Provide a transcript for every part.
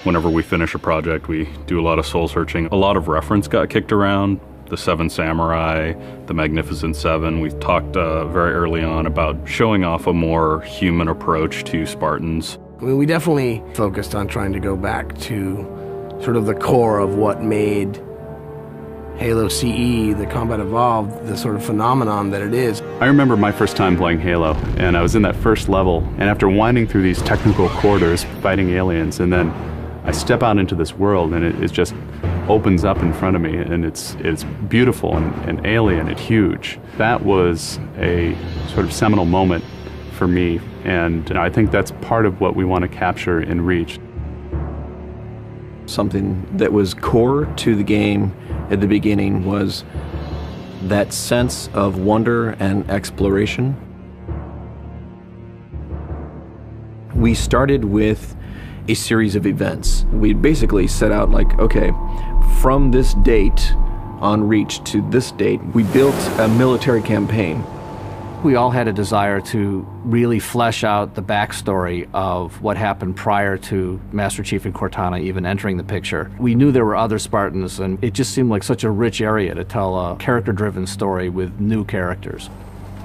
Whenever we finish a project, we do a lot of soul searching. A lot of reference got kicked around. The Seven Samurai, the Magnificent Seven. We talked very early on about showing off a more human approach to Spartans. I mean, we definitely focused on trying to go back to sort of the core of what made Halo CE, the Combat Evolved, the sort of phenomenon that it is. I remember my first time playing Halo, and I was in that first level, and after winding through these technical corridors, fighting aliens, and then I step out into this world, and it just opens up in front of me, and it's beautiful and alien and huge. That was a sort of seminal moment for me, and I think that's part of what we want to capture in Reach. Something that was core to the game at the beginning was that sense of wonder and exploration. We started with a series of events. We basically set out like, okay, from this date on Reach to this date, we built a military campaign. We all had a desire to really flesh out the backstory of what happened prior to Master Chief and Cortana even entering the picture. We knew there were other Spartans, and it just seemed like such a rich area to tell a character-driven story with new characters.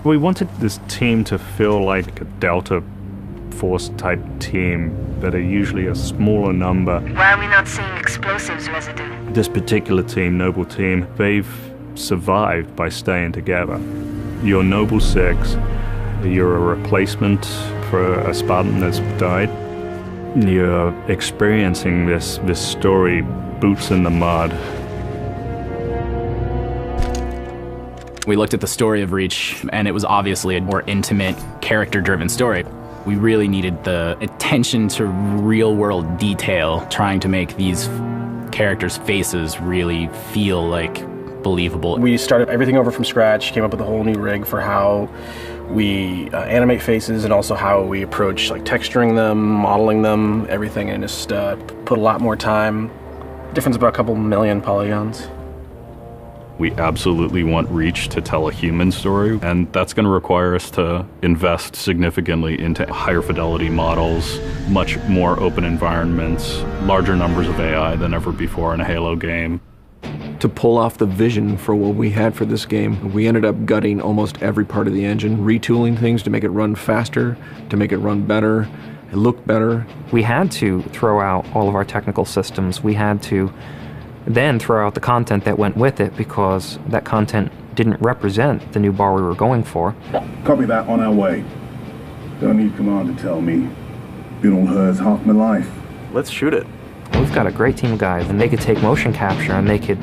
We wanted this team to feel like a Delta Force type team that are usually a smaller number. Why are we not seeing explosives residue? This particular team, Noble Team, they've survived by staying together. You're Noble Six, you're a replacement for a Spartan that's died. You're experiencing this story, boots in the mud. We looked at the story of Reach, and it was obviously a more intimate, character-driven story. We really needed the attention to real-world detail, trying to make these characters' faces really feel like believable. We started everything over from scratch, came up with a whole new rig for how we animate faces and also how we approach like texturing them, modeling them, everything, and just put a lot more time. Difference about a couple million polygons. We absolutely want Reach to tell a human story, and that's going to require us to invest significantly into higher fidelity models, much more open environments, larger numbers of AI than ever before in a Halo game. To pull off the vision for what we had for this game, we ended up gutting almost every part of the engine, retooling things to make it run faster, to make it run better, it look better. We had to throw out all of our technical systems. We had to then throw out the content that went with it because that content didn't represent the new bar we were going for. Copy that, on our way. Don't need command to tell me. Been on hers half my life. Let's shoot it. We've got a great team of guys, and they could take motion capture and they could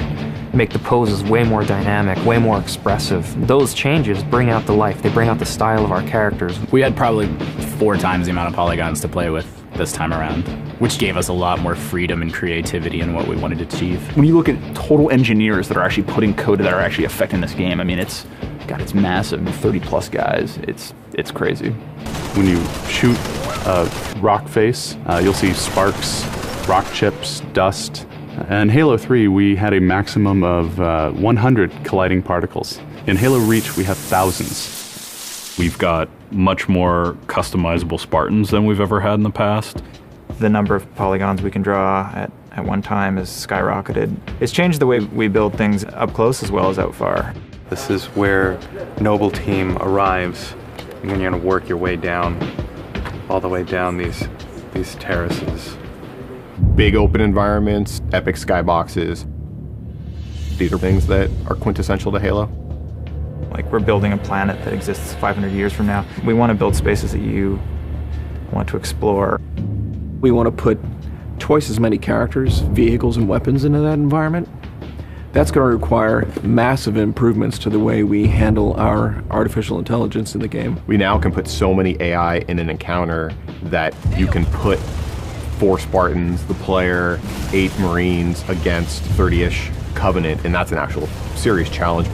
make the poses way more dynamic, way more expressive. Those changes bring out the life, they bring out the style of our characters. We had probably 4 times the amount of polygons to play with this time around, which gave us a lot more freedom and creativity in what we wanted to achieve. When you look at total engineers that are actually putting code that are actually affecting this game, I mean, it's massive, 30 plus guys, it's crazy. When you shoot a rock face, you'll see sparks, rock chips, dust. In Halo 3, we had a maximum of 100 colliding particles. In Halo Reach, we have thousands. We've got much more customizable Spartans than we've ever had in the past. The number of polygons we can draw at one time has skyrocketed. It's changed the way we build things up close as well as out far. This is where Noble Team arrives, and then you're going to work your way down, all the way down these terraces. Big open environments, epic skyboxes. These are things that are quintessential to Halo. Like, we're building a planet that exists 500 years from now. We want to build spaces that you want to explore. We want to put twice as many characters, vehicles, and weapons into that environment. That's going to require massive improvements to the way we handle our artificial intelligence in the game. We now can put so many AI in an encounter that you can put 4 Spartans, the player, 8 Marines against 30-ish Covenant, and that's an actual serious challenge.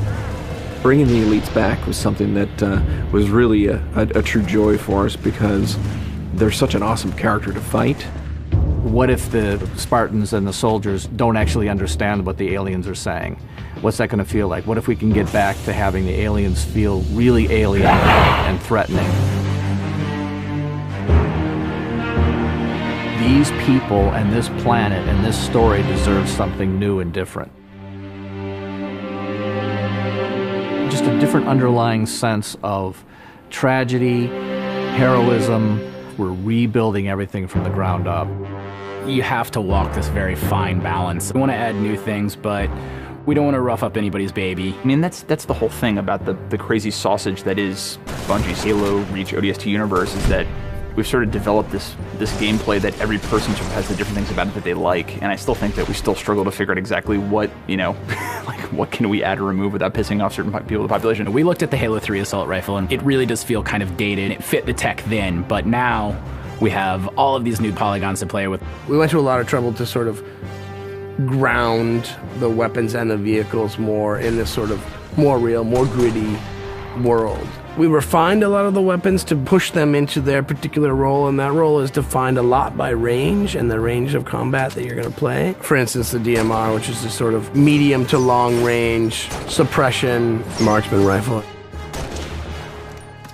Bringing the elites back was something that was really a true joy for us because they're such an awesome character to fight. What if the Spartans and the soldiers don't actually understand what the aliens are saying? What's that going to feel like? What if we can get back to having the aliens feel really alien and threatening? these people and this planet and this story deserve something new and different. Just a different underlying sense of tragedy, heroism. We're rebuilding everything from the ground up. You have to walk this very fine balance. We want to add new things, but we don't want to rough up anybody's baby. I mean, that's the whole thing about the crazy sausage that is Bungie's Halo Reach ODST universe, is that we've sort of developed this gameplay that every person sort of has the different things about it that they like, and I still think that we still struggle to figure out exactly what, you know, like what can we add or remove without pissing off certain people in the population. We looked at the Halo 3 assault rifle, and it really does feel kind of dated. It fit the tech then, but now we have all of these new polygons to play with. We went to a lot of trouble to sort of ground the weapons and the vehicles more in this sort of more real, more gritty world. We refined a lot of the weapons to push them into their particular role, and that role is defined a lot by range and the range of combat that you're going to play. For instance, the DMR, which is a sort of medium to long range suppression marksman rifle.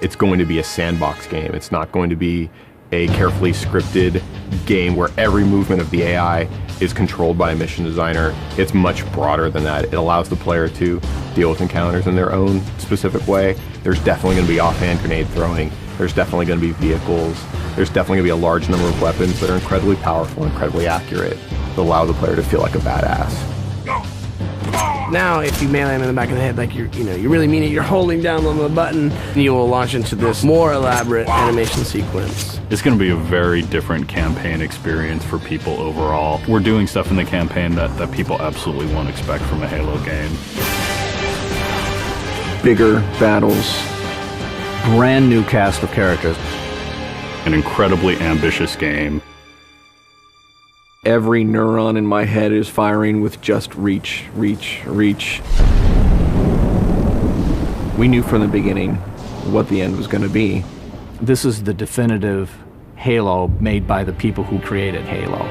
It's going to be a sandbox game. It's not going to be a carefully scripted game where every movement of the AI is controlled by a mission designer. It's much broader than that. It allows the player to deal with encounters in their own specific way. There's definitely going to be offhand grenade throwing. There's definitely going to be vehicles. There's definitely going to be a large number of weapons that are incredibly powerful, incredibly accurate, that allow the player to feel like a badass. Now, if you melee him in the back of the head, like you really mean it, you're holding down on the button, and you will launch into this more elaborate animation sequence. It's going to be a very different campaign experience for people overall. We're doing stuff in the campaign that people absolutely won't expect from a Halo game. Bigger battles. Brand new cast of characters. An incredibly ambitious game. Every neuron in my head is firing with just reach, reach, reach. We knew from the beginning what the end was going to be. This is the definitive Halo made by the people who created Halo.